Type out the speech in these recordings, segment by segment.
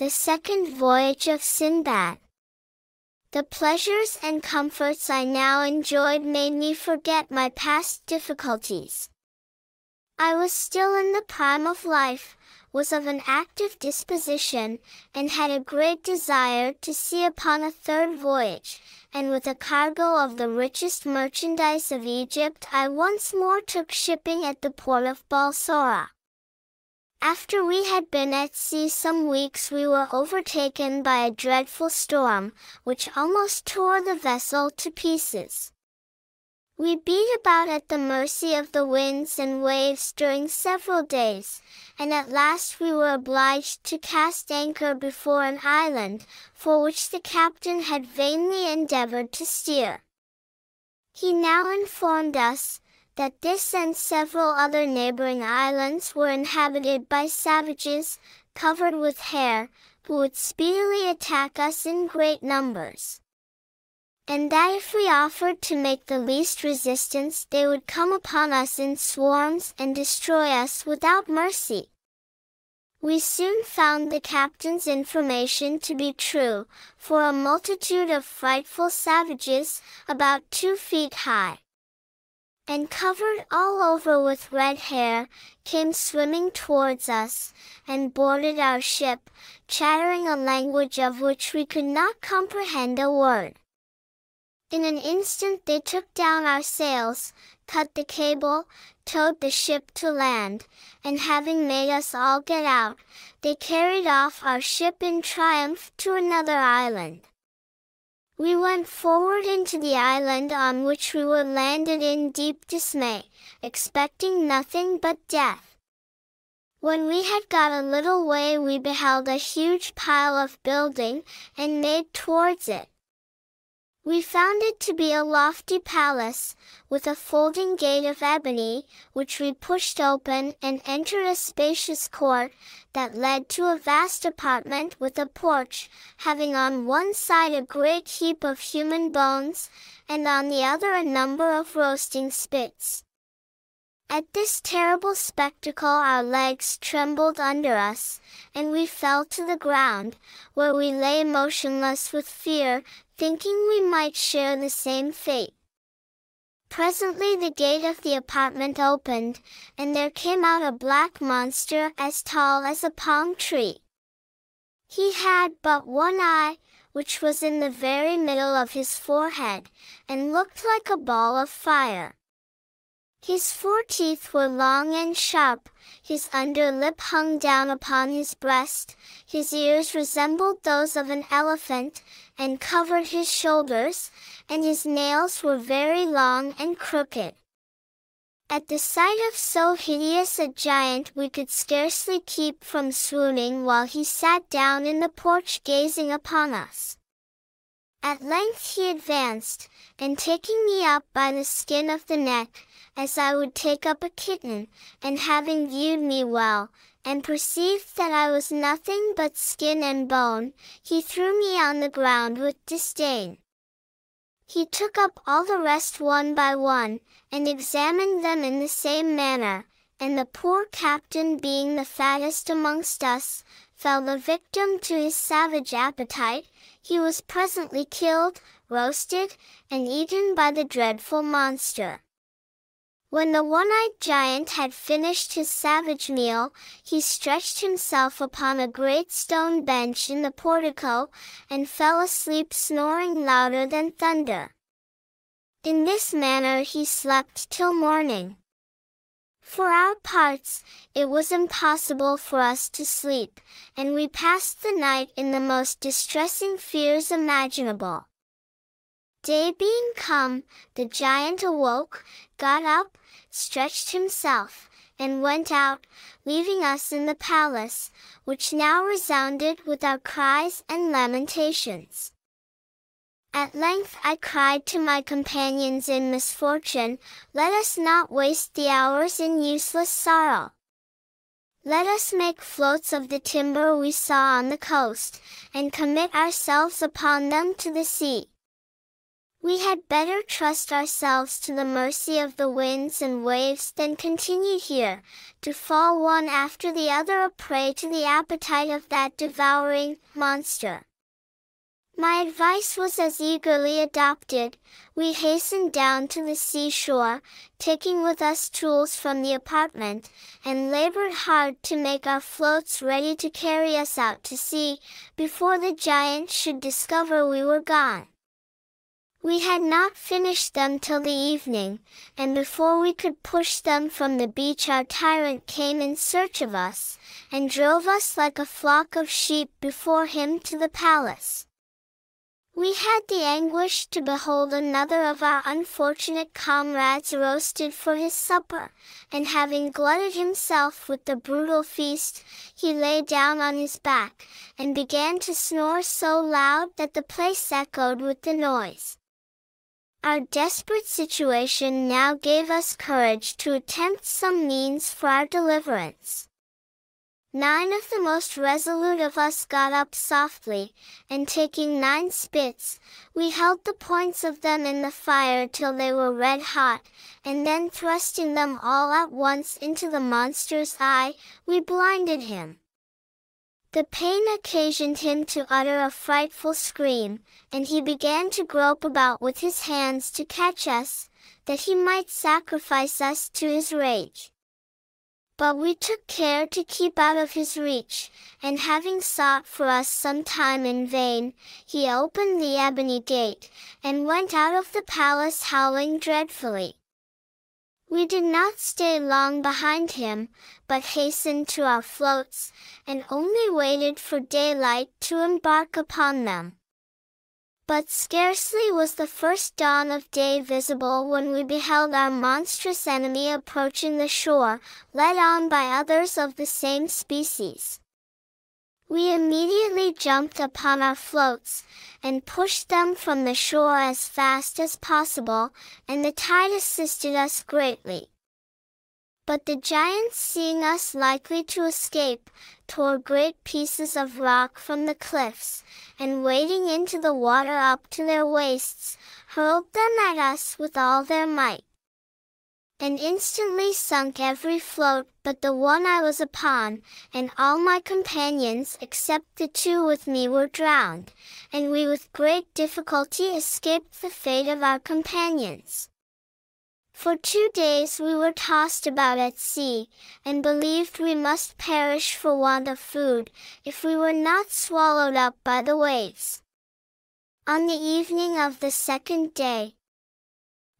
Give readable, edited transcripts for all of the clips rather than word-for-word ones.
The Second Voyage of Sinbad. The pleasures and comforts I now enjoyed made me forget my past difficulties. I was still in the prime of life, was of an active disposition, and had a great desire to see upon a third voyage, and with a cargo of the richest merchandise of Egypt I once more took shipping at the port of Balsora. After we had been at sea some weeks we were overtaken by a dreadful storm, which almost tore the vessel to pieces. We beat about at the mercy of the winds and waves during several days, and at last we were obliged to cast anchor before an island, for which the captain had vainly endeavored to steer. He now informed us that this and several other neighboring islands were inhabited by savages, covered with hair, who would speedily attack us in great numbers, and that if we offered to make the least resistance they would come upon us in swarms and destroy us without mercy. We soon found the captain's information to be true, for a multitude of frightful savages, about 2 feet high, and covered all over with red hair, came swimming towards us, and boarded our ship, chattering a language of which we could not comprehend a word. In an instant they took down our sails, cut the cable, towed the ship to land, and having made us all get out, they carried off our ship in triumph to another island. We went forward into the island on which we were landed in deep dismay, expecting nothing but death. When we had got a little way we beheld a huge pile of building, and made towards it. We found it to be a lofty palace, with a folding gate of ebony, which we pushed open and entered a spacious court, that led to a vast apartment with a porch, having on one side a great heap of human bones, and on the other a number of roasting spits. At this terrible spectacle our legs trembled under us, and we fell to the ground, where we lay motionless with fear, thinking we might share the same fate. Presently the gate of the apartment opened, and there came out a black monster as tall as a palm tree. He had but one eye, which was in the very middle of his forehead, and looked like a ball of fire. His 4 teeth were long and sharp, his under lip hung down upon his breast, his ears resembled those of an elephant, and covered his shoulders, and his nails were very long and crooked. At the sight of so hideous a giant we could scarcely keep from swooning while he sat down in the porch gazing upon us. At length he advanced, and taking me up by the skin of the neck, as I would take up a kitten, and having viewed me well, and perceived that I was nothing but skin and bone, he threw me on the ground with disdain. He took up all the rest one by one, and examined them in the same manner, and the poor captain being the fattest amongst us, fell a victim to his savage appetite. He was presently killed, roasted, and eaten by the dreadful monster. When the one-eyed giant had finished his savage meal, he stretched himself upon a great stone bench in the portico, and fell asleep snoring louder than thunder. In this manner he slept till morning. For our parts, it was impossible for us to sleep, and we passed the night in the most distressing fears imaginable. Day being come, the giant awoke, got up, stretched himself, and went out, leaving us in the palace, which now resounded with our cries and lamentations. At length I cried to my companions in misfortune, "Let us not waste the hours in useless sorrow. Let us make floats of the timber we saw on the coast, and commit ourselves upon them to the sea. We had better trust ourselves to the mercy of the winds and waves than continue here, to fall one after the other a prey to the appetite of that devouring monster. My advice was as eagerly adopted. We hastened down to the seashore, taking with us tools from the apartment, and labored hard to make our floats ready to carry us out to sea, before the giant should discover we were gone. We had not finished them till the evening, and before we could push them from the beach our tyrant came in search of us, and drove us like a flock of sheep before him to the palace. We had the anguish to behold another of our unfortunate comrades roasted for his supper, and having glutted himself with the brutal feast, he lay down on his back, and began to snore so loud that the place echoed with the noise. Our desperate situation now gave us courage to attempt some means for our deliverance. 9 of the most resolute of us got up softly, and taking 9 spits, we held the points of them in the fire till they were red hot, and then thrusting them all at once into the monster's eye, we blinded him. The pain occasioned him to utter a frightful scream, and he began to grope about with his hands to catch us, that he might sacrifice us to his rage. But we took care to keep out of his reach, and having sought for us some time in vain, he opened the ebony gate, and went out of the palace howling dreadfully. We did not stay long behind him, but hastened to our floats, and only waited for daylight to embark upon them. But scarcely was the first dawn of day visible when we beheld our monstrous enemy approaching the shore, led on by others of the same species. We immediately jumped upon our floats, and pushed them from the shore as fast as possible, and the tide assisted us greatly. But the giants, seeing us likely to escape, tore great pieces of rock from the cliffs, and wading into the water up to their waists, hurled them at us with all their might, and instantly sunk every float but the one I was upon, and all my companions except the 2 with me were drowned, and we with great difficulty escaped the fate of our companions. For 2 days we were tossed about at sea, and believed we must perish for want of food, if we were not swallowed up by the waves. On the evening of the 2nd day,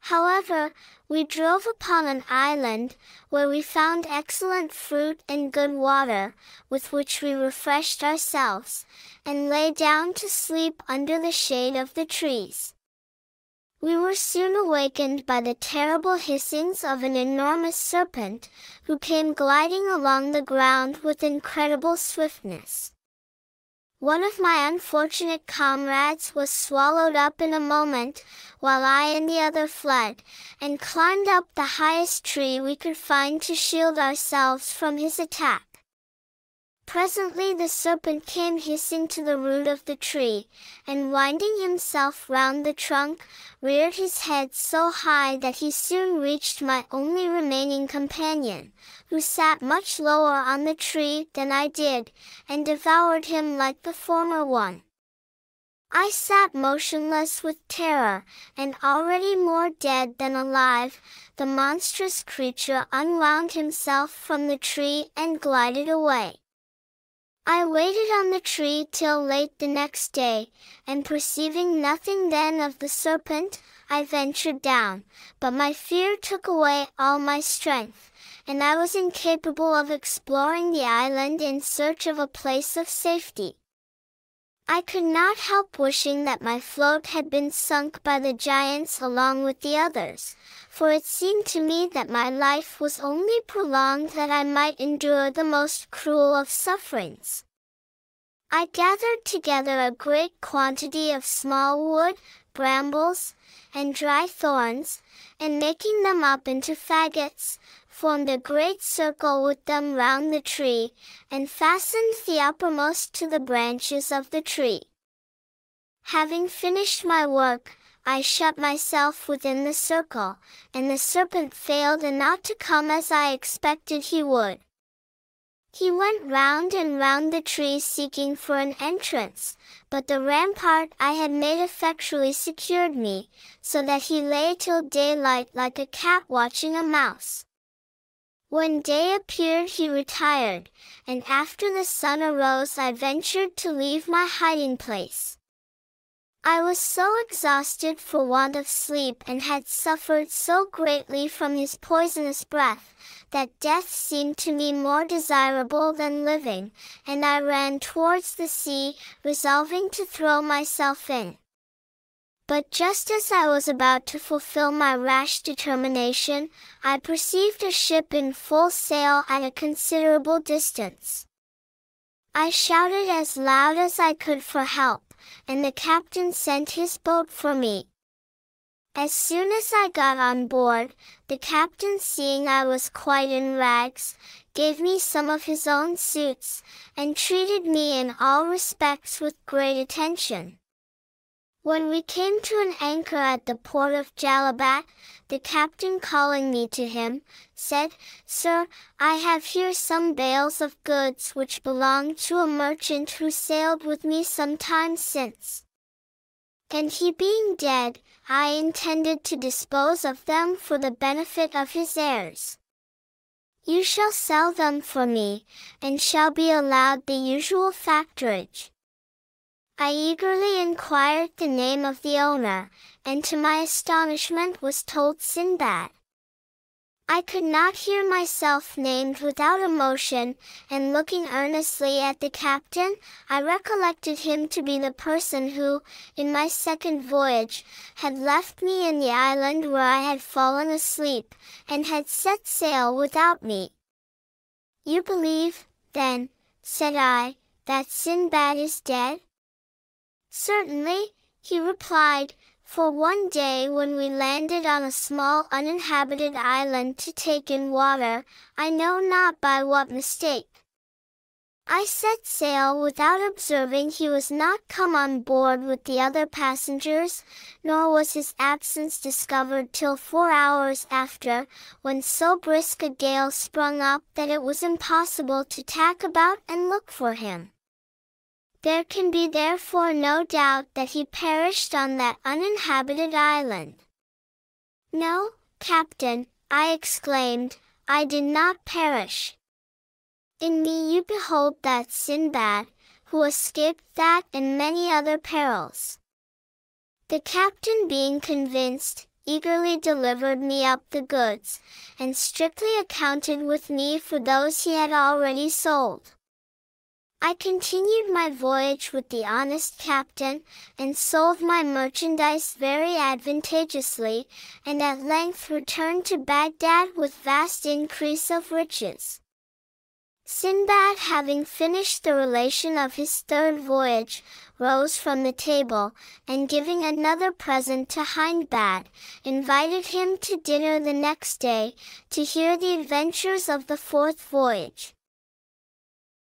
however, we drove upon an island, where we found excellent fruit and good water, with which we refreshed ourselves, and lay down to sleep under the shade of the trees. We were soon awakened by the terrible hissings of an enormous serpent, who came gliding along the ground with incredible swiftness. One of my unfortunate comrades was swallowed up in a moment, while I and the other fled, and climbed up the highest tree we could find to shield ourselves from his attack. Presently the serpent came hissing to the root of the tree, and winding himself round the trunk, reared his head so high that he soon reached my only remaining companion, who sat much lower on the tree than I did, and devoured him like the former one. I sat motionless with terror, and already more dead than alive. The monstrous creature unwound himself from the tree and glided away. I waited on the tree till late the next day, and perceiving nothing then of the serpent, I ventured down, but my fear took away all my strength, and I was incapable of exploring the island in search of a place of safety. I could not help wishing that my float had been sunk by the giants along with the others, for it seemed to me that my life was only prolonged that I might endure the most cruel of sufferings. I gathered together a great quantity of small wood, brambles, and dry thorns, and making them up into faggots, formed a great circle with them round the tree, and fastened the uppermost to the branches of the tree. Having finished my work, I shut myself within the circle, and the serpent failed and not to come as I expected he would. He went round and round the tree seeking for an entrance, but the rampart I had made effectually secured me, so that he lay till daylight like a cat watching a mouse. When day appeared he retired, and after the sun arose I ventured to leave my hiding place. I was so exhausted for want of sleep and had suffered so greatly from his poisonous breath, that death seemed to me more desirable than living, and I ran towards the sea, resolving to throw myself in. But just as I was about to fulfill my rash determination, I perceived a ship in full sail at a considerable distance. I shouted as loud as I could for help, and the captain sent his boat for me. As soon as I got on board, the captain, seeing I was quite in rags, gave me some of his own suits, and treated me in all respects with great attention. When we came to an anchor at the port of Jalabat, the captain, calling me to him, said, "Sir, I have here some bales of goods which belong to a merchant who sailed with me some time since. And he being dead, I intended to dispose of them for the benefit of his heirs. You shall sell them for me, and shall be allowed the usual factorage." I eagerly inquired the name of the owner, and to my astonishment was told Sinbad. I could not hear myself named without emotion, and looking earnestly at the captain, I recollected him to be the person who, in my second voyage, had left me in the island where I had fallen asleep, and had set sail without me. "You believe, then," said I, "that Sinbad is dead?" "Certainly," he replied, "for one day when we landed on a small uninhabited island to take in water, I know not by what mistake, I set sail without observing he was not come on board with the other passengers, nor was his absence discovered till 4 hours after, when so brisk a gale sprung up that it was impossible to tack about and look for him. There can be therefore no doubt that he perished on that uninhabited island." "No, Captain," I exclaimed, "I did not perish. In me you behold that Sinbad, who escaped that and many other perils." The captain, being convinced, eagerly delivered me up the goods, and strictly accounted with me for those he had already sold. I continued my voyage with the honest captain, and sold my merchandise very advantageously, and at length returned to Baghdad with vast increase of riches. Sinbad, having finished the relation of his third voyage, rose from the table, and giving another present to SINDBAD, invited him to dinner the next day, to hear the adventures of the fourth voyage.